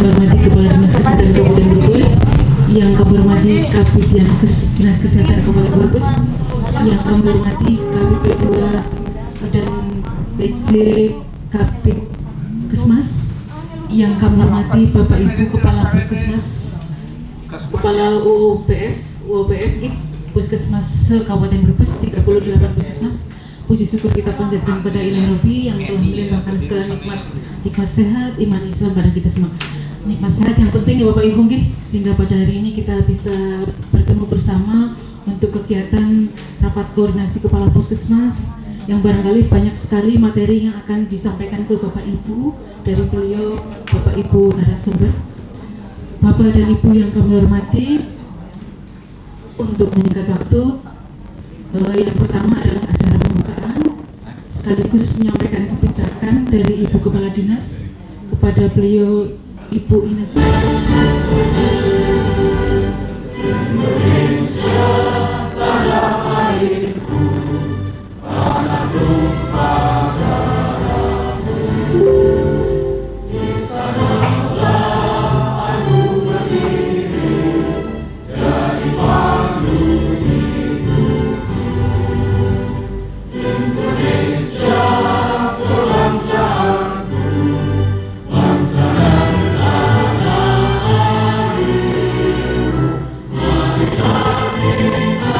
kami hormati Kepala Dinas Kesehatan Kabupaten Brebes, yang kami hormati Kabid Dinas Kesehatan Kabupaten Brebes, yang kami hormati Kabid P2 dan PJ Kabid Kesmas, yang kami hormati Bapak Ibu Kepala Puskesmas, Kepala UOPF Puskesmas se-Kabupaten Brebes, 38 Puskesmas. Puji syukur kita panjatkan pada Ilahi Rabbi yang telah melimpahkan segala nikmat sehat, iman Islam pada kita semua. Nikmat sehat yang penting ya Bapak Ibu, sehingga pada hari ini kita bisa bertemu bersama untuk kegiatan rapat koordinasi Kepala Puskesmas, yang barangkali banyak sekali materi yang akan disampaikan ke Bapak Ibu dari beliau Bapak Ibu narasumber. Bapak dan Ibu yang kami hormati, untuk menyingkat waktu, yang pertama adalah acara pembukaan sekaligus menyampaikan kebijakan dari Ibu Kepala Dinas kepada beliau Ibu Ineke. Indonesia tanah airku, tanah tumpah darahku, di sanalah aku berdiri jadi pandu hidupku. Indonesia kebangsaanku, bangsa dan tanah airku, marilah kita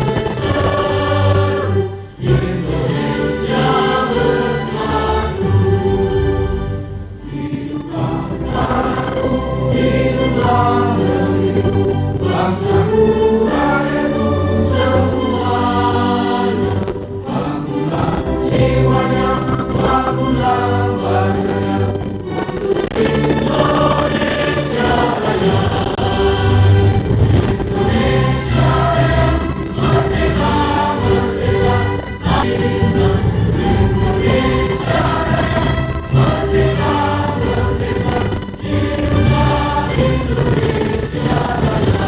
bersatu, Indonesia bersatu. Hiduplah bangsaku, hiduplah negeriku, bangsaku, rakyatku semuanya. Bangunlah jiwanya, bangunlah badannya untuk Indonesia Raya. Indonesia Raya, merdeka, merdeka, Indonesia Raya, merdeka, merdeka, hiduplah Indonesia Raya.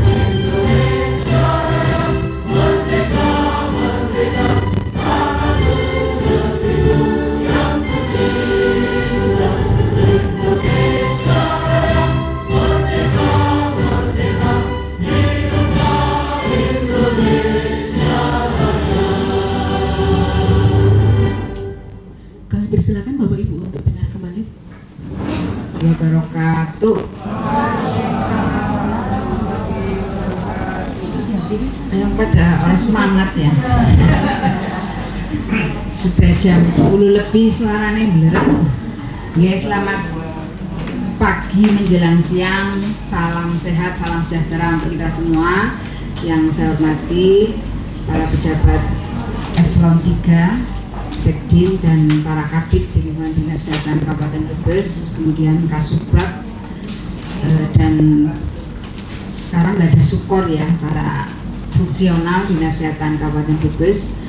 Indonesia Raya, merdeka, merdeka, tanahku, negeriku yang kucinta. Indonesia Raya, merdeka, merdeka, hiduplah Indonesia Raya. Kami persilakan Bapak Ibu untuk benar kembali. Wabarakatuh. Yang pada orang semangat ya. Sudah jam 10 lebih suaranya beneran. Ya, selamat pagi menjelang siang. Salam sehat, salam sejahtera untuk kita semua. Yang saya hormati para pejabat Eselon 3, Sekdim dan para kabid di lingkungan Dinas Kesehatan Kabupaten Brebes, kemudian Kasubag, dan sekarang nggak ada Sukor ya, para fungsional Dinas Kesehatan Kabupaten Brebes,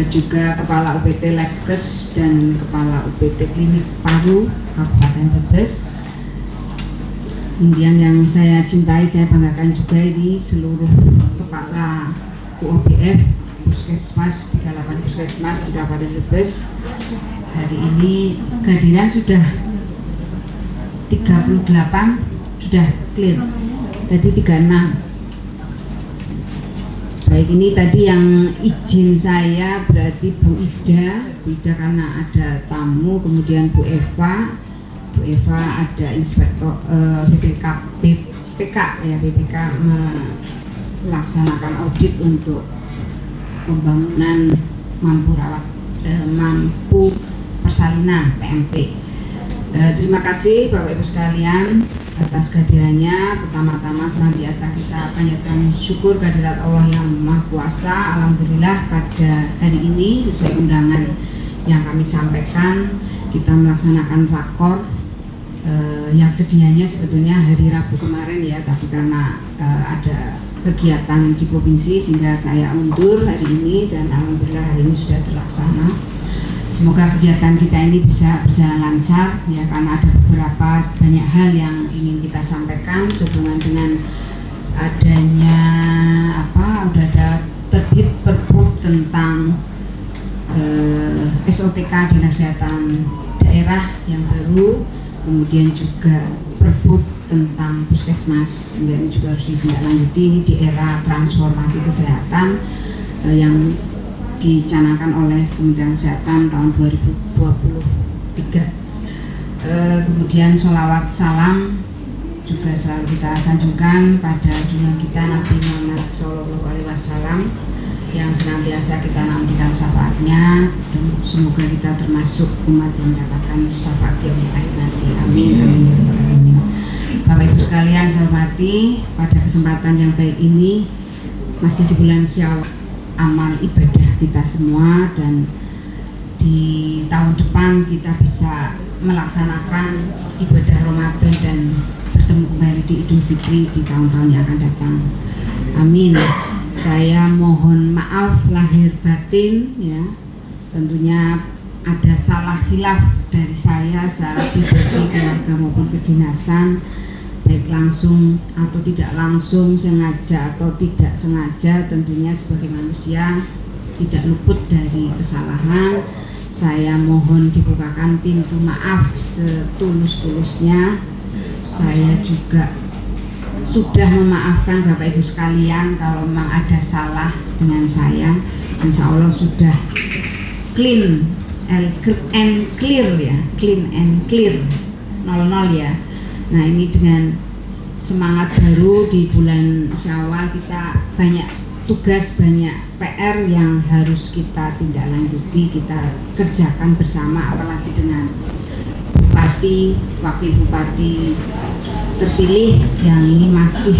juga Kepala UPT Labkes dan Kepala UPT Klinik Paru Kabupaten Brebes. Kemudian yang saya cintai, saya banggakan juga ini seluruh Kepala UOPF Puskesmas, 38 Puskesmas di Kabupaten Brebes. Hari ini kehadiran sudah 38, sudah clear. Tadi 36. Baik, ini tadi yang izin saya berarti Bu Ida karena ada tamu, kemudian Bu Eva ada inspektor BPK ya, BPK melaksanakan audit untuk pembangunan mampu persalinan PMP. Terima kasih Bapak Ibu sekalian atas kehadirannya. Pertama-tama senantiasa kita panjatkan syukur kehadirat Allah yang Maha Kuasa. Alhamdulillah pada hari ini sesuai undangan yang kami sampaikan, kita melaksanakan rakor yang sedianya sebetulnya hari Rabu kemarin ya, tapi karena ada kegiatan di provinsi sehingga saya undur hari ini, dan alhamdulillah hari ini sudah terlaksana. Semoga kegiatan kita ini bisa berjalan lancar ya, karena ada beberapa banyak hal yang ingin kita sampaikan sehubungan dengan adanya udah ada terbit Pergub tentang SOTK Dinas Kesehatan Daerah yang baru, kemudian juga Perbup tentang puskesmas dan juga harus ditindaklanjuti di era transformasi kesehatan yang dicanangkan oleh Kementerian Kesehatan tahun 2023. Kemudian sholawat salam juga selalu kita sanjungkan pada junjungan kita Nabi Muhammad SAW yang senantiasa kita nantikan syafaatnya, dan semoga kita termasuk umat yang mendapatkan syafaat yang baik nanti. Amin. Amin. Bapak Ibu sekalian saya hormati, pada kesempatan yang baik ini masih di bulan Syawal, amal ibadah kita semua, dan di tahun depan kita bisa melaksanakan ibadah Ramadan dan bertemu kembali di Idul Fitri di tahun-tahun yang akan datang. Amin. Saya mohon maaf lahir batin ya, tentunya ada salah khilaf dari saya secara pribadi, keluarga maupun kedinasan, baik langsung atau tidak langsung, sengaja atau tidak sengaja. Tentunya sebagai manusia tidak luput dari kesalahan. Saya mohon dibukakan pintu maaf setulus-tulusnya. Saya juga sudah memaafkan Bapak Ibu sekalian kalau memang ada salah dengan saya. Insya Allah sudah clean and clear ya, clean and clear, 00 ya. Nah ini dengan semangat baru di bulan Syawal, kita banyak tugas, banyak PR yang harus kita tindak lanjuti, kita kerjakan bersama, apalagi dengan Bupati, Wakil Bupati terpilih yang ini masih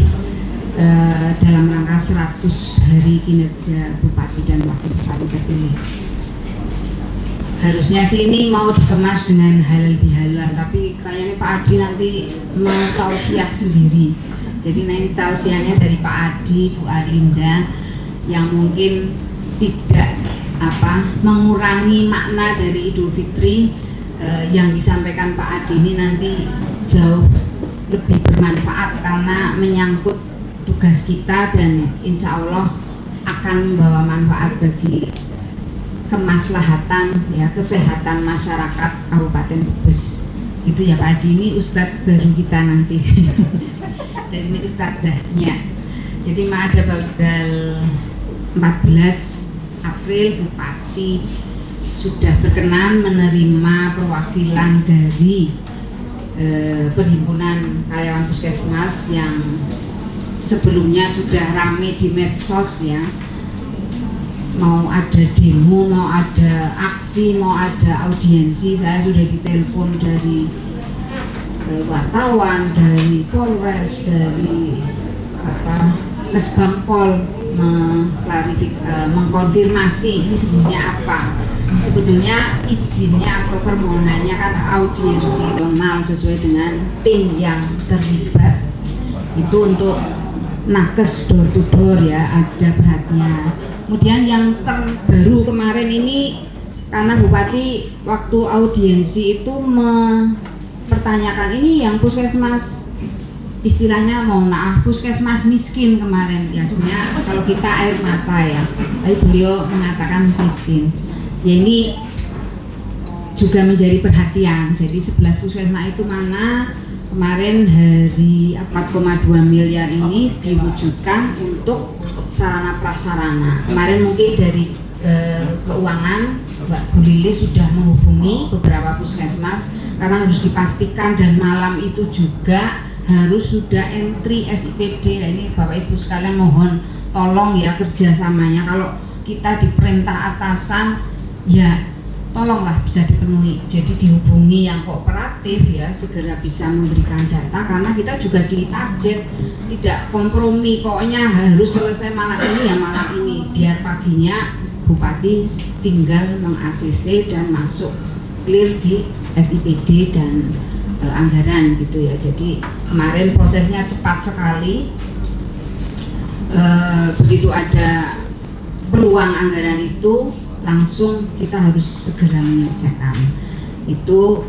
dalam rangka 100 hari kinerja Bupati dan Wakil Bupati terpilih. Harusnya sih ini mau dikemas dengan halal bihalal, tapi kayaknya Pak Adi nanti mau tausiah sendiri. Jadi nanti tausiahnya dari Pak Adi, Bu Arlinda, yang mungkin tidak mengurangi makna dari Idul Fitri. Yang disampaikan Pak Adi ini nanti jauh lebih bermanfaat karena menyangkut tugas kita dan insya Allah akan membawa manfaat bagi kemaslahatan ya, kesehatan masyarakat Kabupaten Brebes. Itu ya Pak Adi, ini Ustadz baru kita nanti dan ini Ustadzahnya. Jadi ada tanggal 14 April Bupati sudah berkenan menerima perwakilan dari Perhimpunan Karyawan Puskesmas yang sebelumnya sudah ramai di medsos ya, mau ada demo, mau ada aksi, mau ada audiensi. Saya sudah ditelepon dari wartawan, dari Polres, dari Kesbangpol mengkonfirmasi ini sebenarnya apa. Sebetulnya izinnya atau permohonannya kan audiensi nasional sesuai dengan tim yang terlibat itu untuk nakes door to door ya, ada perhatian. Kemudian yang terbaru kemarin ini karena Bupati waktu audiensi itu mempertanyakan ini yang puskesmas, istilahnya puskesmas miskin kemarin ya, sebenarnya kalau kita air mata ya, tapi beliau mengatakan miskin. Ya ini juga menjadi perhatian. Jadi 11 puskesmas itu mana kemarin hari 4,2 miliar ini diwujudkan untuk sarana prasarana. Kemarin mungkin dari keuangan Mbak Bu Lilis sudah menghubungi beberapa puskesmas karena harus dipastikan dan malam itu juga harus sudah entry SIPD. Nah, ini Bapak Ibu sekalian mohon tolong ya kerjasamanya. Kalau kita diperintah atasan ya tolonglah bisa dipenuhi. Jadi dihubungi yang kooperatif ya, segera bisa memberikan data karena kita juga di target, tidak kompromi. Pokoknya harus selesai malam ini ya malam ini, biar paginya Bupati tinggal meng-ACC dan masuk clear di SIPD dan anggaran gitu ya. Jadi kemarin prosesnya cepat sekali. Begitu ada peluang anggaran itu langsung kita harus segera menyelesaikan. Itu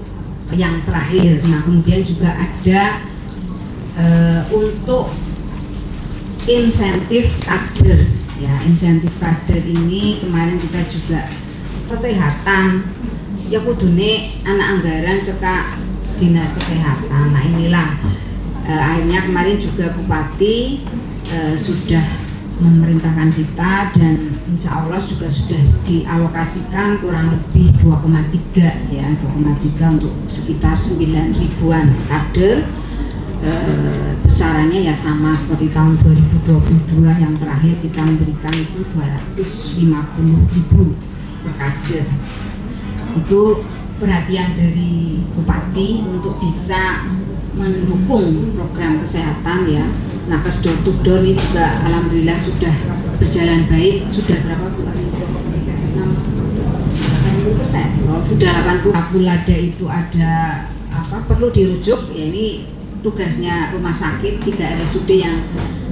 yang terakhir. Nah kemudian juga ada untuk insentif kader ya, insentif kader ini kemarin kita juga kesehatan ya kudune anak anggaran seka Dinas Kesehatan. Nah inilah akhirnya kemarin juga Bupati sudah memerintahkan kita, dan insya Allah juga sudah dialokasikan kurang lebih 2,3 ya, 2,3 untuk sekitar 9 ribuan kader. Besarannya ya sama seperti tahun 2022 yang terakhir kita memberikan itu 250.000 kader. Itu perhatian dari Bupati untuk bisa mendukung program kesehatan ya. Nakes door to door ini juga alhamdulillah sudah berjalan baik. Sudah berapa Bu? 80%. Oh, sudah 80%. Kapulada itu ada apa perlu dirujuk ya, ini tugasnya rumah sakit 3 RSUD yang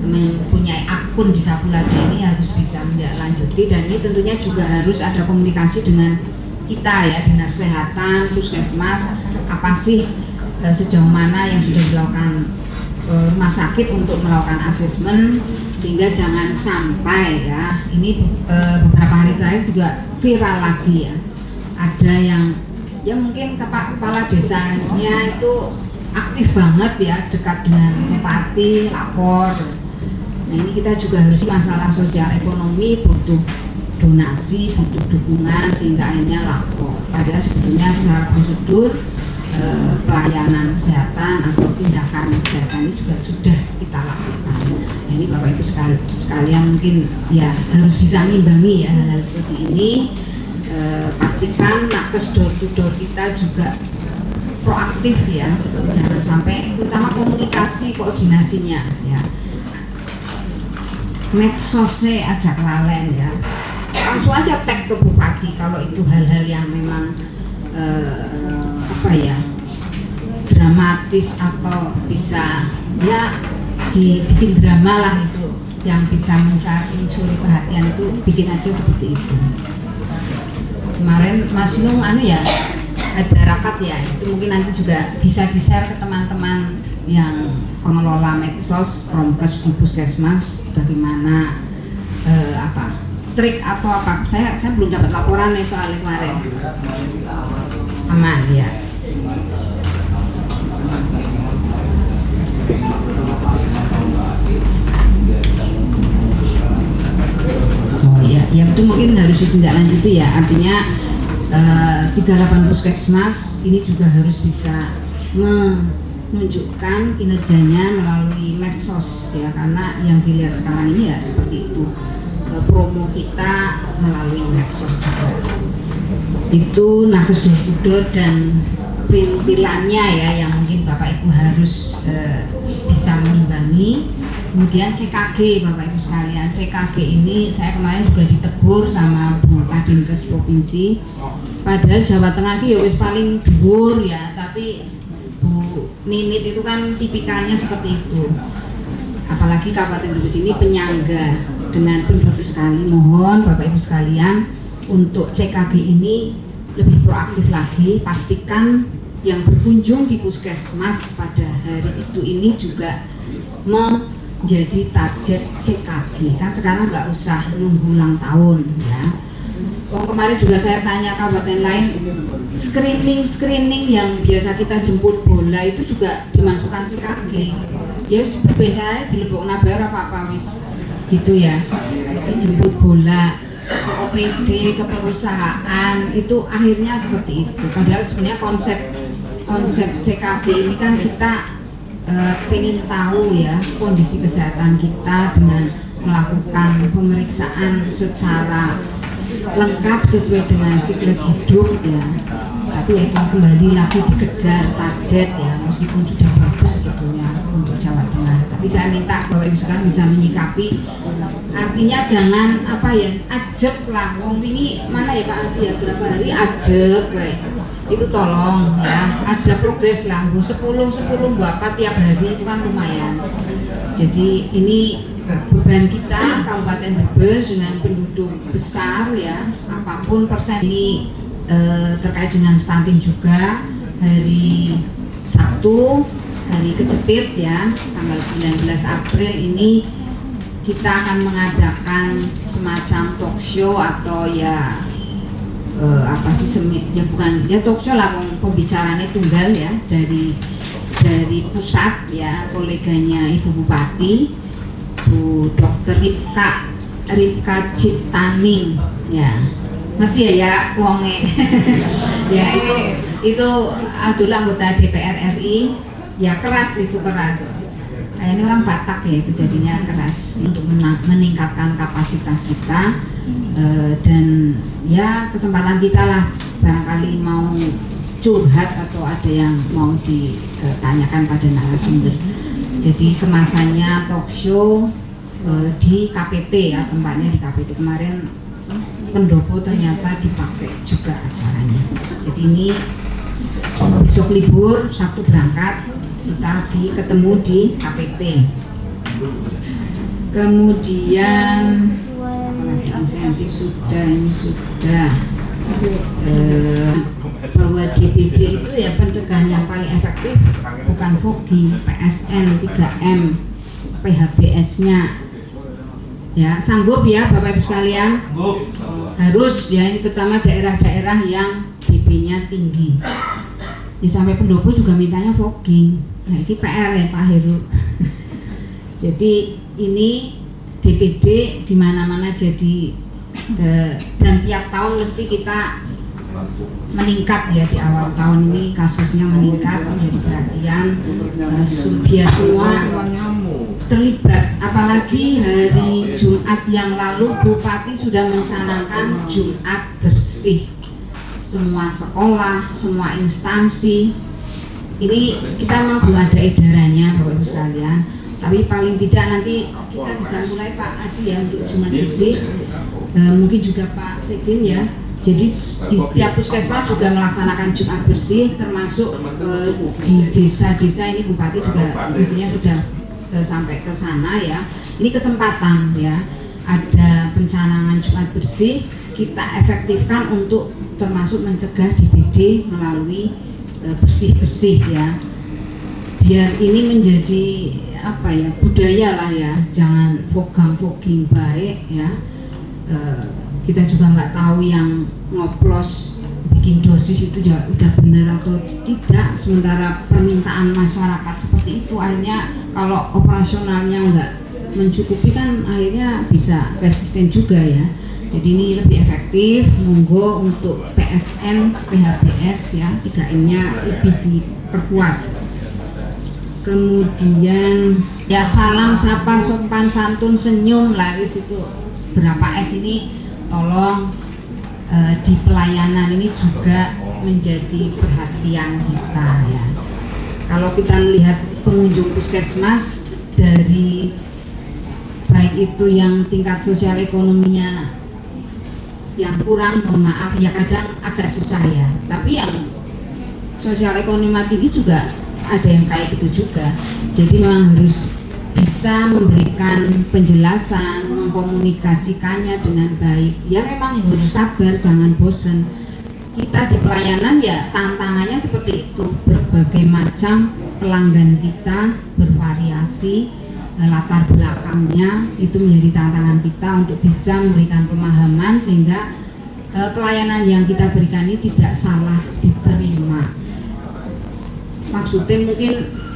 mempunyai akun di Sapulada ini harus bisa menindaklanjuti, dan ini tentunya juga harus ada komunikasi dengan kita ya, Dinas Kesehatan, Puskesmas, apa sih sejauh mana yang sudah dilakukan rumah sakit untuk melakukan asesmen, sehingga jangan sampai ya ini beberapa hari terakhir juga viral lagi ya, ada yang ya mungkin kepala desanya itu aktif banget ya, dekat dengan bupati, lapor. Nah ini kita juga harus masalah sosial ekonomi, butuh donasi, butuh dukungan, sehingga akhirnya lapor. Padahal sebetulnya secara prosedur pelayanan kesehatan atau tindakan kesehatan ini juga sudah kita lakukan. Nah ini Bapak Ibu sekalian mungkin ya harus bisa mengimbangi ya hal-hal seperti ini. Pastikan nakes door to door kita juga proaktif ya, jangan sampai terutama komunikasi koordinasinya ya, medsosnya ajak lalen ya, langsung aja tag ke Bupati kalau itu hal-hal yang memang apa ya dramatis atau bisa ya dibikin drama lah, itu yang bisa mencuri perhatian itu bikin aja seperti itu. Kemarin Mas Nung ya ada rapat ya, itu mungkin nanti juga bisa di-share ke teman-teman yang pengelola medsos Promkes di Puskesmas, bagaimana apa trik atau apa, saya belum dapat laporan nih soal kemarin. Aman ya. Oh ya, ya itu mungkin harus ditindaklanjuti ya, artinya 38 puskesmas ini juga harus bisa menunjukkan kinerjanya melalui medsos ya, karena yang dilihat sekarang ini ya seperti itu, promo kita melalui medsos juga. Itu nakes door to door dan perintilannya ya, yang mungkin Bapak Ibu harus bisa mengimbangi. Kemudian CKG Bapak Ibu sekalian, CKG ini saya kemarin juga ditegur sama Bu Kadinkes Provinsi, padahal Jawa Tengah itu ya wis paling dhuwur ya, tapi Bu Ninit itu kan tipikalnya seperti itu. Apalagi Kabupaten Brebes ini penyangga dengan penduduk sekali. Mohon Bapak Ibu sekalian untuk CKG ini lebih proaktif lagi, pastikan yang berkunjung di puskesmas pada hari itu ini juga menjadi target CKG. Kan sekarang nggak usah nunggu ulang tahun ya. Kemarin juga saya tanya kabupaten lain, screening yang biasa kita jemput bola itu juga dimasukkan CKG. Ya berbicara di Lebok Nabar apa wis gitu ya. Jemput bola ke OPD, ke perusahaan, itu akhirnya seperti itu. Padahal sebenarnya konsep CKG ini kan kita pengen tahu ya kondisi kesehatan kita dengan melakukan pemeriksaan secara lengkap sesuai dengan siklus hidup ya. Tapi ya itu kembali lagi dikejar target ya, meskipun sudah bagus sebetulnya untuk Jawa Tengah. Tapi saya minta Bapak Ibu sekarang bisa menyikapi, artinya jangan apa ya, ajek lah. Wong ini mana ya Pak Adi ya, berapa hari ajek baik. Itu tolong ya, ada progres lah, 10 bapak tiap hari itu kan lumayan. Jadi ini beban kita Kabupaten Brebes dengan penduduk besar ya, apapun persen ini terkait dengan stunting juga. Hari Sabtu, hari kejepit ya, tanggal 19 April ini kita akan mengadakan semacam talk show atau ya apa sih ya bukan ya talk show lah, pembicaranya tunggal ya dari pusat ya, koleganya Ibu Bupati Bu Dr. Ripka Ciptaning ya, ngerti ya wonge ya itu adalah anggota DPR RI ya, keras itu, keras ini orang Batak ya, itu jadinya keras untuk meningkatkan kapasitas kita. Dan ya kesempatan kita lah, barangkali mau curhat atau ada yang mau ditanyakan pada narasumber. Jadi kemasannya talk show di KPT ya, tempatnya di KPT. Kemarin pendopo ternyata dipakai juga acaranya. Jadi ini besok libur, Sabtu berangkat, kita ketemu di KPT. Kemudian insentif sudah, ini sudah bahwa DBD itu ya pencegahan yang paling efektif bukan fogging, PSN, 3M, PHBS-nya ya, sanggup ya Bapak Ibu sekalian, harus ya, ini terutama daerah-daerah yang DB-nya tinggi ya, sampai pendopo juga mintanya fogging. Nah ini PR ya Pak Heru jadi ini DPD di mana-mana jadi dan tiap tahun mesti kita meningkat ya, di awal tahun ini kasusnya meningkat menjadi perhatian, biar semua terlibat. Apalagi hari Jumat yang lalu Bupati sudah mencanangkan Jumat bersih, semua sekolah, semua instansi. Ini kita memang belum ada edarannya Bapak Ibu sekalian, tapi paling tidak nanti kita bisa mulai Pak Adi ya untuk Jumat bersih, mungkin juga Pak Sekjen ya. Jadi di setiap puskesmas juga melaksanakan Jumat bersih, termasuk di desa-desa ini Bupati juga mestinya sudah sampai ke sana ya. Ini kesempatan ya, ada pencanangan Jumat bersih, kita efektifkan untuk termasuk mencegah DBD melalui bersih-bersih ya, biar ini menjadi apa ya, budaya lah ya, jangan fogging baik ya. Kita juga nggak tahu yang ngoplos bikin dosis itu udah benar atau tidak, sementara permintaan masyarakat seperti itu, akhirnya kalau operasionalnya nggak mencukupi kan akhirnya bisa resisten juga ya. Jadi ini lebih efektif, monggo untuk PSN, PHBS ya, 3M-nya lebih diperkuat. Kemudian ya salam, sapa, sopan, santun, senyum lah, wis itu berapa S ini tolong di pelayanan ini juga menjadi perhatian kita ya. Kalau kita melihat pengunjung puskesmas dari baik itu yang tingkat sosial ekonominya yang kurang, mohon maaf ya, kadang agak susah ya, tapi yang sosial ekonomi tinggi juga ada yang kayak gitu juga. Jadi memang harus bisa memberikan penjelasan, mengkomunikasikannya dengan baik ya, memang harus sabar, jangan bosan. Kita di pelayanan ya tantangannya seperti itu, berbagai macam pelanggan kita, bervariasi, latar belakangnya itu menjadi tantangan kita untuk bisa memberikan pemahaman sehingga pelayanan yang kita berikan ini tidak salah diterima. Maksudnya mungkin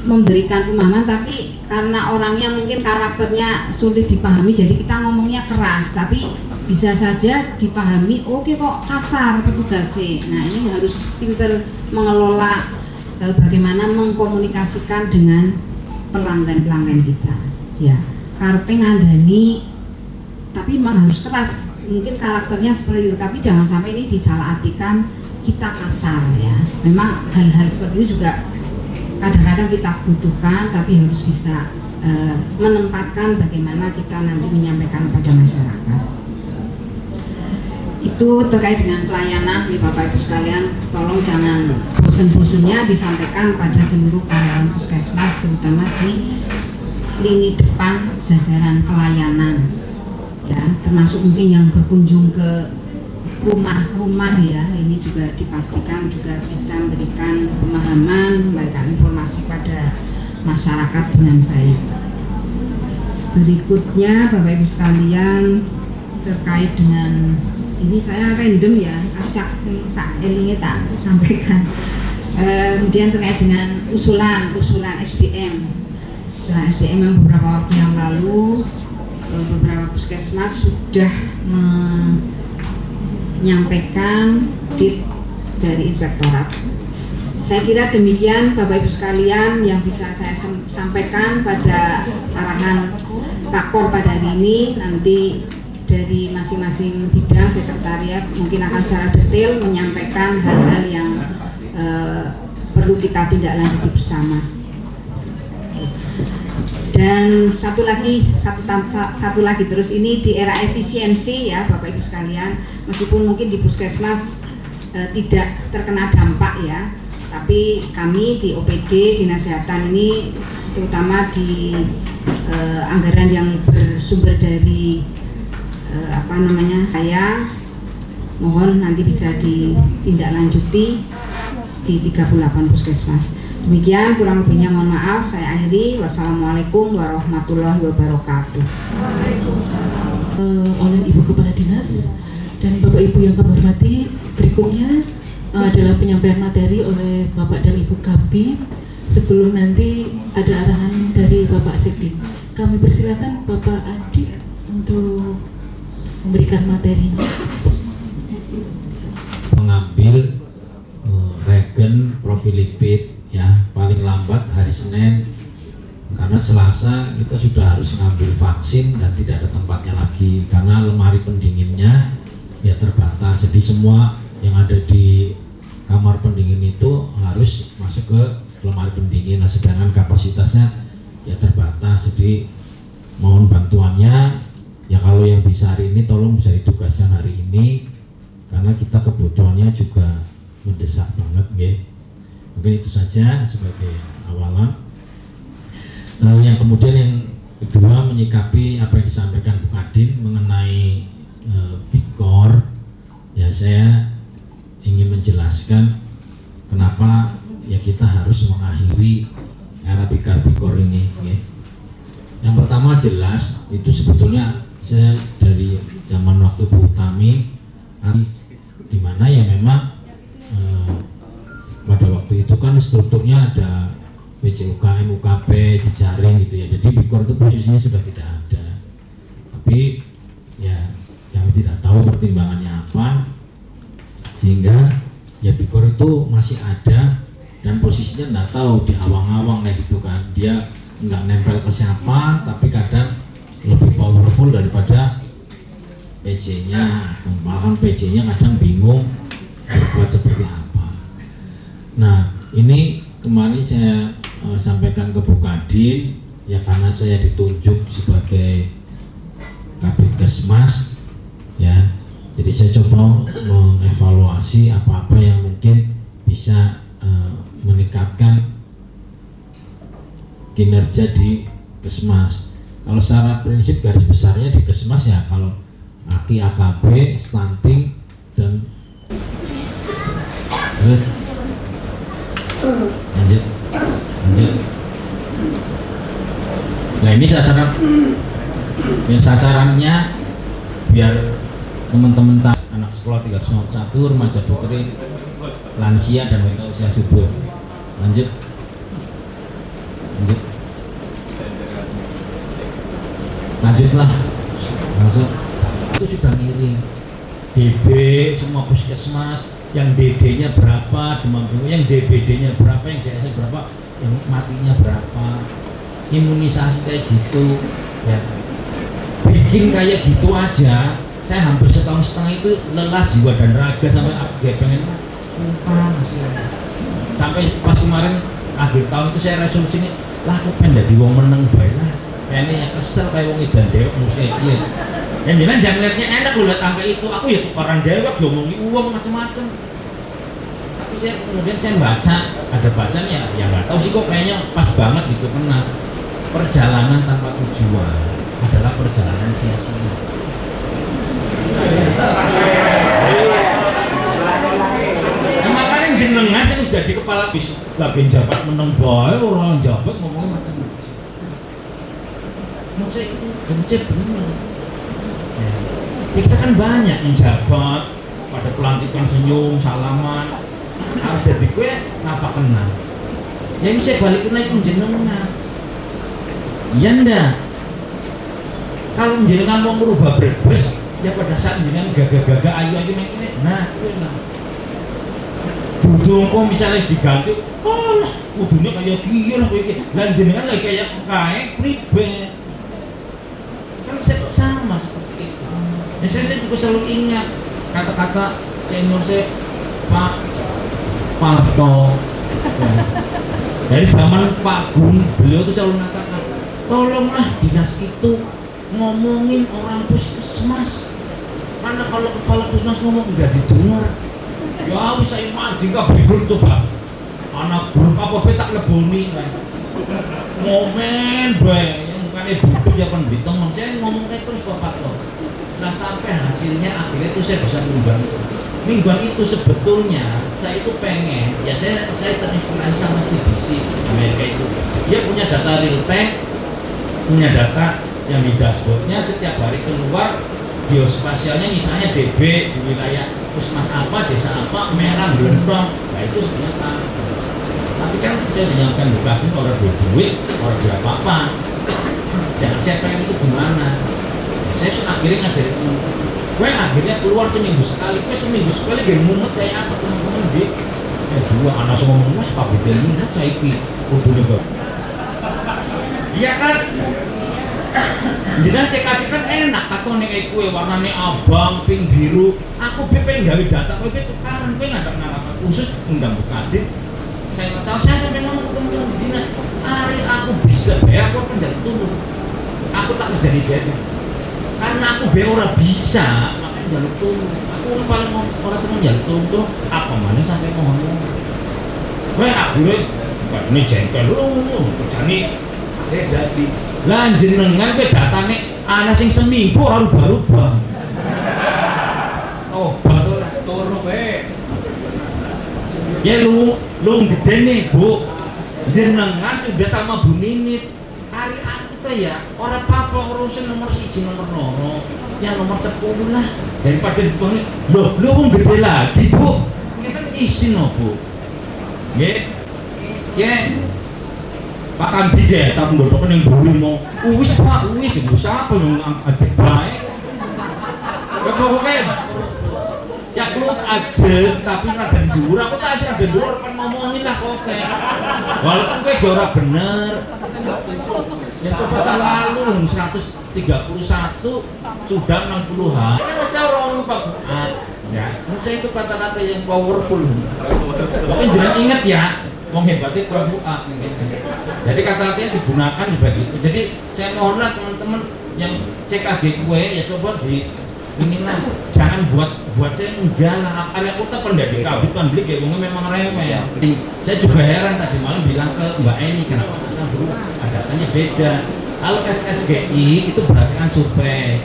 memberikan pemahaman, tapi karena orangnya mungkin karakternya sulit dipahami, jadi kita ngomongnya keras, tapi bisa saja dipahami, oke kok kasar petugasnya. Nah ini harus pintar mengelola bagaimana mengkomunikasikan dengan pelanggan-pelanggan kita ya. Karpe ngandani tapi memang harus keras, mungkin karakternya seperti itu, tapi jangan sampai ini disalahartikan kita kasar ya. Memang hal-hal seperti itu juga kadang-kadang kita butuhkan, tapi harus bisa menempatkan bagaimana kita nanti menyampaikan pada masyarakat. Itu terkait dengan pelayanan nih Bapak Ibu sekalian, tolong jangan bosan-bosannya disampaikan pada seluruh karyawan puskesmas, terutama di lini depan jajaran pelayanan ya, termasuk mungkin yang berkunjung ke rumah-rumah ya, ini juga dipastikan juga bisa memberikan pemahaman, memberikan informasi pada masyarakat dengan baik. Berikutnya Bapak Ibu sekalian, terkait dengan ini saya random ya, cak elinge tak sampaikan. Kemudian terkait dengan usulan SDM yang beberapa waktu yang lalu beberapa puskesmas sudah menyampaikan dari inspektorat. Saya kira demikian Bapak Ibu sekalian yang bisa saya sampaikan pada arahan rakor pada hari ini. Nanti dari masing-masing bidang sekretariat mungkin akan secara detail menyampaikan hal-hal yang perlu kita tindak lanjuti bersama. Dan satu lagi terus ini di era efisiensi ya Bapak Ibu sekalian, meskipun mungkin di puskesmas tidak terkena dampak ya, tapi kami di OPD Dinas Kesehatan ini terutama di anggaran yang bersumber dari saya mohon nanti bisa ditindaklanjuti di 38 puskesmas. Demikian, kurang lebihnya mohon maaf, saya akhiri. Wassalamualaikum warahmatullahi wabarakatuh. Oleh Ibu Kepala Dinas dan Bapak Ibu yang kami hormati, berikutnya adalah penyampaian materi oleh Bapak dan Ibu Kabid sebelum nanti ada arahan dari Bapak Sekdim. Kami persilakan Bapak Adi untuk memberikan materinya. Mengambil regen profil lipid ya paling lambat hari Senin, karena Selasa kita sudah harus ngambil vaksin dan tidak ada tempatnya lagi karena lemari pendinginnya ya terbatas. Jadi semua yang ada di kamar pendingin itu harus masuk ke lemari pendingin, nah, sedangkan kapasitasnya ya terbatas. Jadi mohon bantuannya ya, kalau yang bisa hari ini tolong bisa ditugaskan hari ini karena kita kebutuhannya juga mendesak banget ya. Mungkin itu saja sebagai awalan. Yang kemudian yang kedua menyikapi apa yang disampaikan Bu Kadin mengenai BIKOR, ya saya ingin menjelaskan kenapa ya kita harus mengakhiri era BIKOR ini ya. Yang pertama jelas itu sebetulnya saya dari zaman waktu Bu Utami di mana ya memang pada waktu itu kan strukturnya ada PJUKM, UKP, jejaring gitu ya. Jadi BIKOR itu posisinya sudah tidak ada. Tapi ya yang tidak tahu pertimbangannya apa sehingga ya BIKOR itu masih ada dan posisinya nggak tahu di awang-awang kayak gitu kan. Dia nggak nempel ke siapa, tapi kadang lebih powerful daripada PJ-nya. Bahkan PJ-nya kadang bingung berbuat seperti apa. Nah, ini kemarin saya sampaikan ke Bu Kadin ya karena saya ditunjuk sebagai Kabidkesmas ya. Jadi saya coba mengevaluasi apa-apa yang mungkin bisa meningkatkan kinerja di Kesmas. Kalau secara prinsip garis besarnya di Kesmas ya kalau AKI, AKB, stunting dan terus lanjut. Nah ini sasarannya biar teman-teman anak sekolah 301, remaja putri, lansia dan wanita usia subur. Lanjut. Lanjutlah langsung. Itu sudah miring. DB semua puskesmas yang DD-nya berapa, demam dengue, yang DBD-nya berapa, yang DSM berapa, yang matinya berapa, imunisasi kayak gitu ya. Bikin kayak gitu aja saya hampir setahun setengah itu lelah jiwa dan raga sampai pengen sumpah masih sampai pas kemarin akhir tahun itu saya resolusi ini lah aku pengen jadi wong meneng bae lah kayaknya kesel kayak wong edan dewek musuhnya dia yang jangan jangan liatnya enak loh liat sampai itu aku ya tukaran dewek diomongi uang macem-macem. Tapi saya kemudian saya baca ada bacanya ya nggak tahu sih kok kayaknya pas banget gitu karena perjalanan tanpa tujuan adalah perjalanan sia-sia. Nah, makanya jenengan saya harus jadi kepala bis bagian jabat meneng bae orang jabat ngomongnya macam-macam. Maksudnya itu bener. Kita kan banyak yang jabat pada pada pelantikan senyum, salaman. Harus jadi gue ngapa kenal. Jadi saya balik lagi ke jenengan. Iya ndak? Kalau jenengan mau merubah Brebes, ya pada saat jenengan gagah-gagah ayu-ayu ini, nah itu lah. Duduk kok misalnya diganti, oh lah, udunya kayak gini lah, dan jenengan lagi kayak pribet. Kan saya kok sama seperti itu. Ya saya juga selalu ingat kata-kata senior saya, Pak Parto. Ya. Dari zaman Pak Gun, beliau tuh selalu mengatakan, tolonglah dinas itu ngomongin orang puskesmas, karena kalau kepala puskesmas ngomong nggak didengar. Ya saya mati nggak bingung coba, anak grup apa petak leboni kan, ngomen bae, yang bukan butuh ya kan ditengok, saya ngomong kayak terus Pak Parto. Nah sampai hasilnya akhirnya itu saya bisa mingguan itu sebetulnya saya itu pengen, ya saya terinspirasi sama CDC Amerika itu, dia punya data real time, punya data yang di dashboardnya setiap hari keluar geospasialnya, misalnya DB di wilayah puskesmas apa, desa apa, merah, gelondong, nah itu sebenarnya. Tapi kan saya menyampaikan bukan orang duit, orang duit apa-apa. Sedangkan saya pengen itu gimana? Saya akhirnya ngajarin teman, gue akhirnya keluar seminggu sekali gak mumet kayak apa teman-teman di dua anak semua ngomong, wah Pak Biden ini saya ikut udah juga. Iya kan? Jadi CKD kan enak, atau nih kayak kue warnanya abang, pink, biru. Aku pengen gawe data, kowe tukaran, kowe nggak kenal khusus undang Bukadin. Saya sampai ngomong ke teman-teman dinas, hari aku bisa, ya aku akan jadi turun. Aku tak menjadi jadi, karena aku orang bisa, makanya jalur turun. Aku paling orang seneng jalur turun, apa mana sampai ngomong. Kowe akhirnya, ini jengkel lu, kerjani, jadi. Lah jenengan pe datane ana sing seminggu ora rubah-rubah. Oh, batur turu pe. Ya lu gede nih, Bu. Jenengan sudah sama Bu Ninit. Hari aku tuh ya, orang apa urusan nomor 1, nomor 2, yang nomor 10 lah. Daripada ditoni, lu wong gede lagi, Bu. Ini kan isin loh, Bu. Nggih. Ya. Pak Kambi ya, tak mboten yang buru mau uwis Pak, uwis siapa yang ajek baik. Ya pokoknya ya kelut ajek tapi rada ndur, aku tak asih rada ndur kan ngomongin lah kok. Walaupun kowe gak ora bener. Ya coba tahun lalu 131 sudah 60-an. Kan aja orang Pak. Ya, saya itu kata-kata yang powerful. Pokoknya jangan ingat ya. Wong hebatnya Prabu A. Jadi kata-katanya digunakan begitu. Jadi saya mohonlah teman-teman yang CKG kue ya coba di inilah, jangan buat saya enggak lah. Ada kota pendadik kabut kan beli ya, memang remeh ya. Saya juga heran tadi malam bilang ke Mbak Eni, kenapa bro datanya beda. Kalau SSGI itu berdasarkan survei.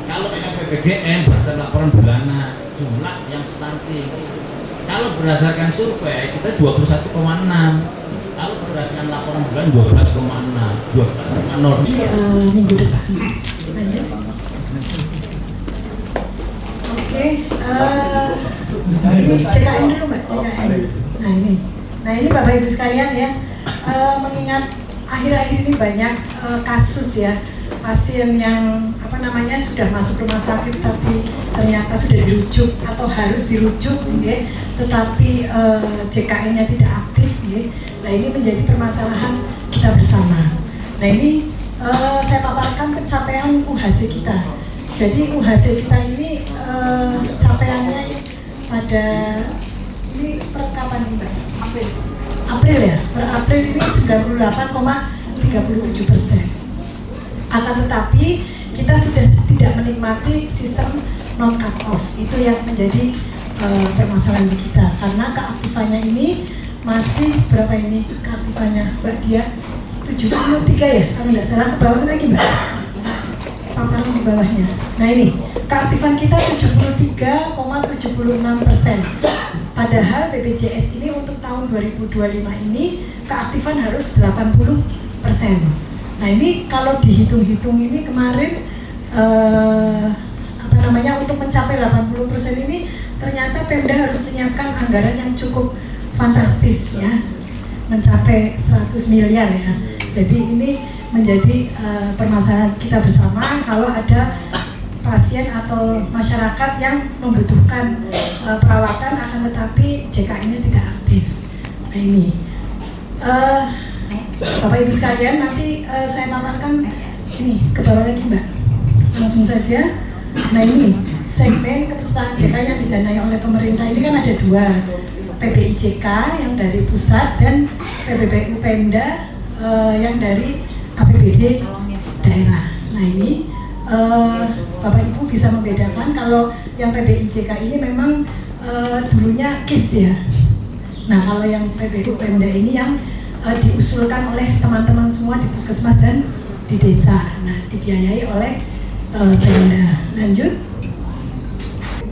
Kalau PPGN berdasarkan laporan bulanan jumlah yang stunting. Kalau berdasarkan survei kita 21,6. Kalau berdasarkan laporan bulan 12,6. 12,0. Minggu depan. Lanjut. Oke, ini CKN dulu Mbak, CKN. Nah ini Bapak Ibu sekalian ya, mengingat akhir-akhir ini banyak kasus ya, pasien yang sudah masuk rumah sakit tapi ternyata sudah dirujuk atau harus dirujuk ya, tetapi JKN-nya tidak aktif ya. Nah ini menjadi permasalahan kita bersama. Nah ini saya paparkan pencapaian UHC kita. Jadi UHC kita ini capaiannya pada ini per kapan nih Mbak? April ya, per April ini 98,37%. Akan tetapi kita sudah tidak menikmati sistem non cut off, itu yang menjadi permasalahan di kita karena keaktifannya ini masih berapa ini keaktifannya Mbak Dia? 73 ya, kalau nggak salah, ke bawah lagi Mbak, paparan di bawahnya. Nah ini keaktifan kita 73,76%, padahal BPJS ini untuk tahun 2025 ini keaktifan harus 80%. Nah ini kalau dihitung-hitung ini kemarin untuk mencapai 80% ini ternyata Pemda harus menyiapkan anggaran yang cukup fantastis ya, mencapai 100 miliar ya. Jadi ini menjadi permasalahan kita bersama kalau ada pasien atau masyarakat yang membutuhkan perawatan akan tetapi JKI-nya tidak aktif. Nah ini Bapak Ibu sekalian, nanti saya paparkan ini ke bawah lagi Mbak, langsung saja. Nah ini segmen kepesertaan JKI yang didanai oleh pemerintah ini kan ada dua, PBIJK yang dari pusat dan PBBU Pemda yang dari APBD daerah. Nah ini Bapak Ibu bisa membedakan kalau yang PBIJK ini memang dulunya KIS ya. Nah kalau yang PBBU Pemda ini yang diusulkan oleh teman-teman semua di puskesmas dan di desa. Nah dibiayai oleh Pemda. Lanjut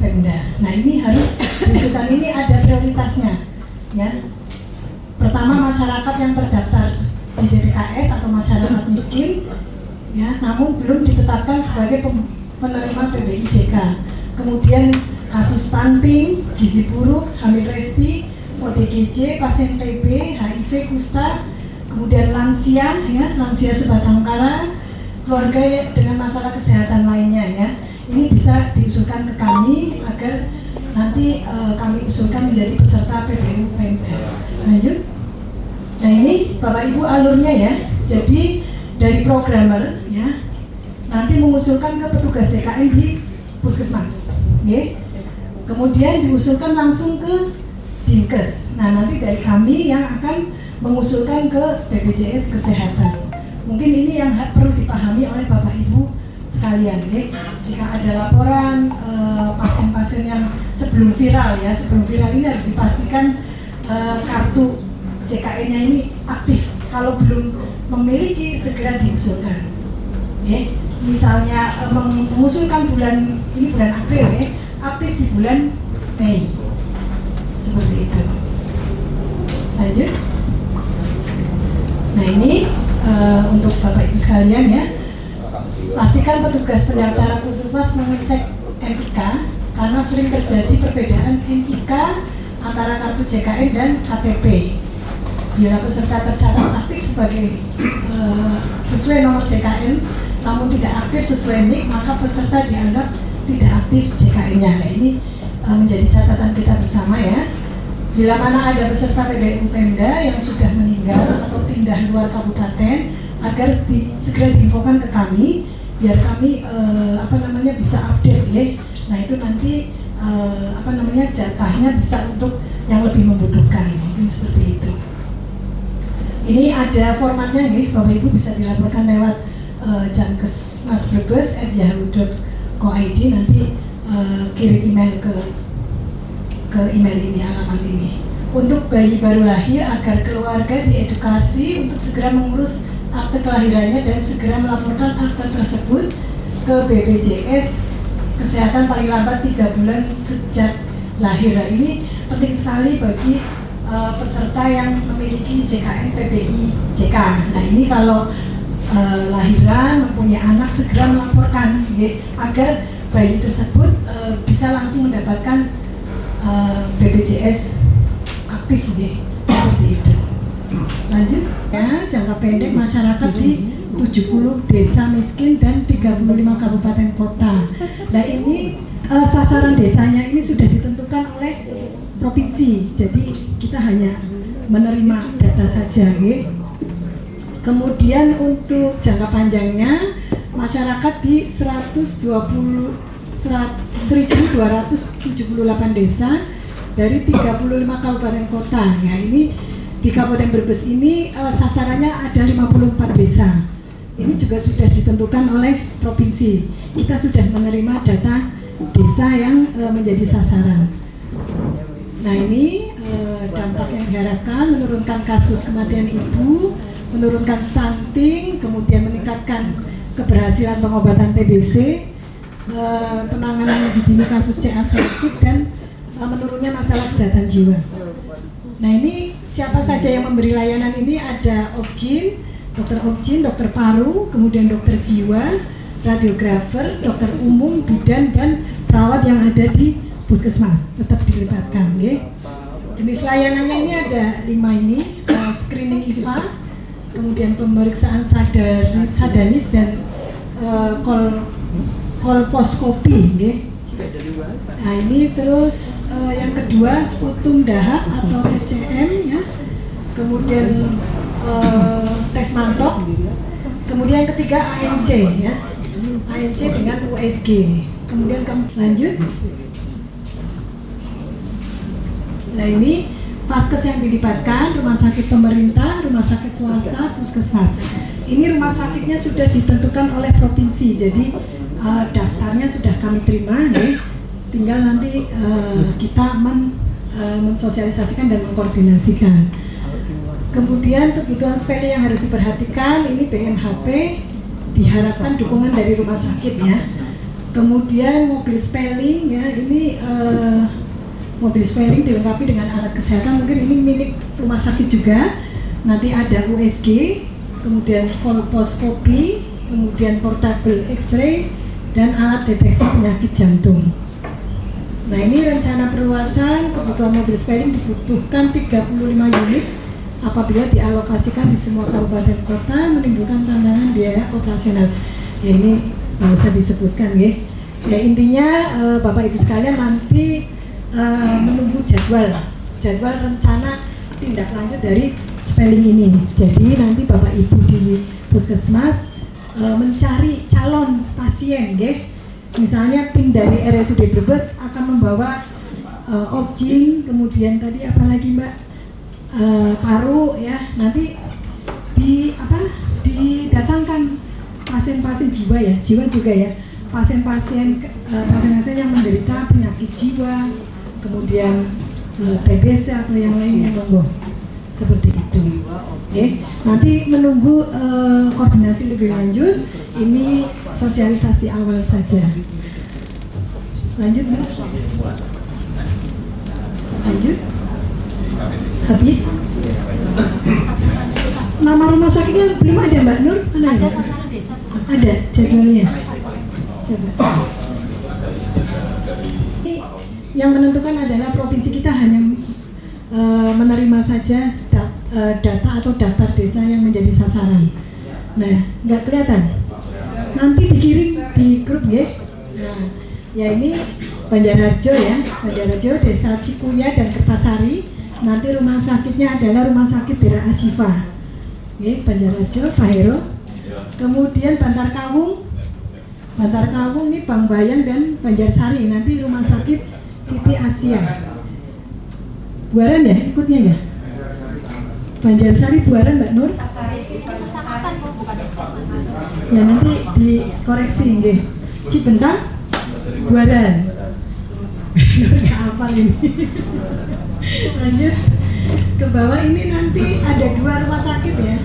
Pemda. Nah ini harus diusulkan, ini ada prioritasnya ya. Pertama masyarakat yang terdaftar di DPKS atau masyarakat miskin ya, namun belum ditetapkan sebagai penerima PBIJK. Kemudian kasus stunting, gizi buruk, hamil resti, ODGJ, pasien TB, HIV, kusta, kemudian lansia ya, lansia sebatang kara, keluarga dengan masalah kesehatan lainnya ya. Ini bisa diusulkan ke kami agar nanti kami usulkan menjadi peserta PBU Pemda. Lanjut. Nah ini Bapak Ibu alurnya ya. Jadi dari programmer ya, nanti mengusulkan ke petugas DKI di puskesmas, ya. Kemudian diusulkan langsung ke Dinkes. Nah nanti dari kami yang akan mengusulkan ke BPJS Kesehatan. Mungkin ini yang perlu dipahami oleh Bapak Ibu sekalian, ya. Jika ada laporan pasien-pasien yang sebelum viral ya, sebelum viral ini harus dipastikan kartu JKI-nya ini aktif. Kalau belum memiliki segera diusulkan. Ya, misalnya mengusulkan bulan ini bulan April ya, aktif di bulan Mei. Seperti itu. Lanjut. Nah ini untuk Bapak Ibu sekalian ya, pastikan petugas pendaftaran puskesmas mengecek NIK karena sering terjadi perbedaan NIK antara kartu JKN dan KTP. Bila peserta tercatat aktif sebagai sesuai nomor JKN namun tidak aktif sesuai NIK, maka peserta dianggap tidak aktif JKN-nya. Nah ini menjadi catatan kita bersama ya. Bila mana ada peserta PBU Pemda yang sudah meninggal atau pindah luar kabupaten, agar segera diinfokan ke kami biar kami bisa update ya. Nah itu nanti jatahnya bisa untuk yang lebih membutuhkan, mungkin seperti itu. Ini ada formatnya nih, Bapak Ibu bisa dilaporkan lewat jankesmasbrebes@yahoo.co.id, nanti kirim email ke email ini, alamat ini. Untuk bayi baru lahir agar keluarga diedukasi untuk segera mengurus akte kelahirannya dan segera melaporkan akte tersebut ke BPJS Kesehatan paling lambat 3 bulan sejak lahir. Nah, ini penting sekali bagi peserta yang memiliki JKN PBIJK. Nah ini kalau lahiran mempunyai anak segera melaporkan ya, agar bayi tersebut bisa langsung mendapatkan BPJS aktif ya, seperti itu. Lanjut ya, jangka pendek masyarakat di 70 desa miskin dan 35 kabupaten kota. Nah ini sasaran desanya ini sudah ditentukan oleh provinsi, jadi kita hanya menerima data saja ya. Kemudian untuk jangka panjangnya masyarakat di 1.278 desa dari 35 kabupaten kota. Ya ini di Kabupaten Brebes ini sasarannya ada 54 desa. Ini juga sudah ditentukan oleh provinsi. Kita sudah menerima data desa yang menjadi sasaran. Nah ini dampak yang diharapkan menurunkan kasus kematian ibu, menurunkan stunting, kemudian meningkatkan keberhasilan pengobatan TBC, penanganan dini kasus CA selektif, dan menurunnya masalah kesehatan jiwa. Nah ini siapa saja yang memberi layanan ini? Ada Obgyn, dokter paru, kemudian dokter jiwa, radiografer, dokter umum, bidan, dan perawat yang ada di puskesmas tetap dilibatkan. Jenis layanannya ini ada 5 ini, screening IVA, kemudian pemeriksaan sadanis dan kolposkopi. Nah ini terus yang kedua sputum dahak atau TCM ya, kemudian tes mantok, kemudian yang ketiga ANC ya, ANC dengan USG. Kemudian lanjut. Nah ini vaskes yang dilibatkan, rumah sakit pemerintah, rumah sakit swasta, puskesmas. Ini rumah sakitnya sudah ditentukan oleh provinsi, jadi daftarnya sudah kami terima, tinggal nanti kita mensosialisasikan dan mengkoordinasikan. Kemudian kebutuhan sepele yang harus diperhatikan, ini BMHP, diharapkan dukungan dari rumah sakit ya. Kemudian mobil spelling ya, ini mobil spelling dilengkapi dengan alat kesehatan, mungkin ini milik rumah sakit juga. Nanti ada USG, kemudian kolposkopi, kemudian portable X-ray, dan alat deteksi penyakit jantung. Nah ini rencana perluasan kebutuhan mobil spelling dibutuhkan 35 unit apabila dialokasikan di semua kabupaten kota, menimbulkan tantangan biaya operasional. Ya ini nggak usah disebutkan ya. Ya intinya Bapak Ibu sekalian nanti menunggu jadwal rencana tindak lanjut dari spelling ini. Jadi nanti Bapak Ibu di puskesmas mencari calon pasien, misalnya tim dari RSUD Brebes akan membawa objin, kemudian tadi apa lagi Mbak, paru ya, nanti didatangkan pasien-pasien jiwa ya, jiwa juga ya, pasien-pasien yang menderita penyakit jiwa, kemudian TBC atau yang lainnya, monggo seperti itu. Nanti menunggu koordinasi lebih lanjut. Ini sosialisasi awal saja. Lanjut Mbak. Lanjut. Habis. Nama rumah sakitnya belum ada Mbak Nur? Mana ada? Ada jadwalnya. Coba. Yang menentukan adalah provinsi kita hanya menerima saja data atau daftar desa yang menjadi sasaran. Nah, nggak kelihatan. Nanti dikirim di grup ya. Nah, ya ini Banjarharjo ya, Banjarharjo, Desa Cikuya dan Kertasari. Nanti rumah sakitnya adalah Rumah Sakit Dera Asyifa. Banjarharjo, Pak Hero. Kemudian Bantar Kawung ini Bangbayang dan Banjarsari. Nanti Rumah Sakit Siti Asia. Buaran ya ikutnya ya? Banjarsari Buaran Mbak Nur? Ya nanti dikoreksi nggih. Cibentang Buaran. Nggak hafal ini. Lanjut ke bawah, ini nanti ada 2 rumah sakit ya.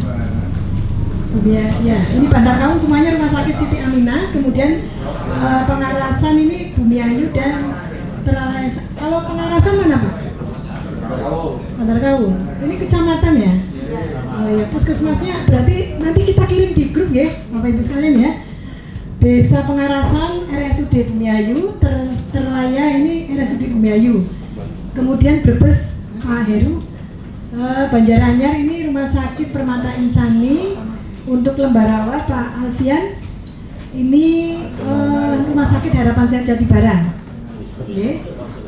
Ya, ini Bantar Kawung semuanya rumah sakit Siti Aminah. Kemudian Pengarasan ini Bumiayu dan Teralaya. Kalau Pengarasan mana Pak? Bantar Kawung. Ini kecamatan ya? Ya, puskesmasnya berarti nanti kita kirim di grup ya, Bapak Ibu sekalian ya. Desa Pengarasan RSUD Bumiayu, Terlaya ini RSUD Bumiayu. Kemudian Brebes Pak Heru, Banjaranyar ini Rumah Sakit Permata Insani. Untuk Lembarawa Pak Alfian, ini Rumah Sakit Harapan Sehat Jatibarang.